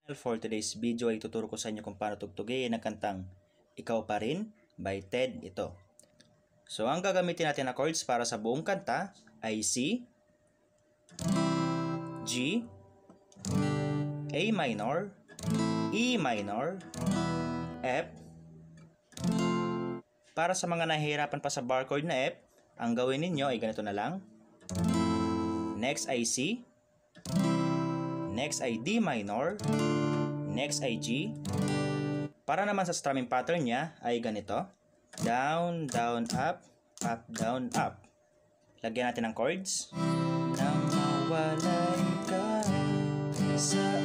For today's video ay tuturo ko sa inyo kung paano tugtugin ang kantang Ikaw Pa Rin by Ted ito. So ang gagamitin natin na chords para sa buong kanta ay C, G, A minor, E minor, F. Para sa mga nahihirapan pa sa bar chord na F, ang gawin ninyo ay ganito na lang. Next ay C, next ay D minor, next ay G. Para naman sa strumming pattern niya ay ganito. Down, down, up, down, up. Lagyan natin ng chords. Nang mawalay ka sa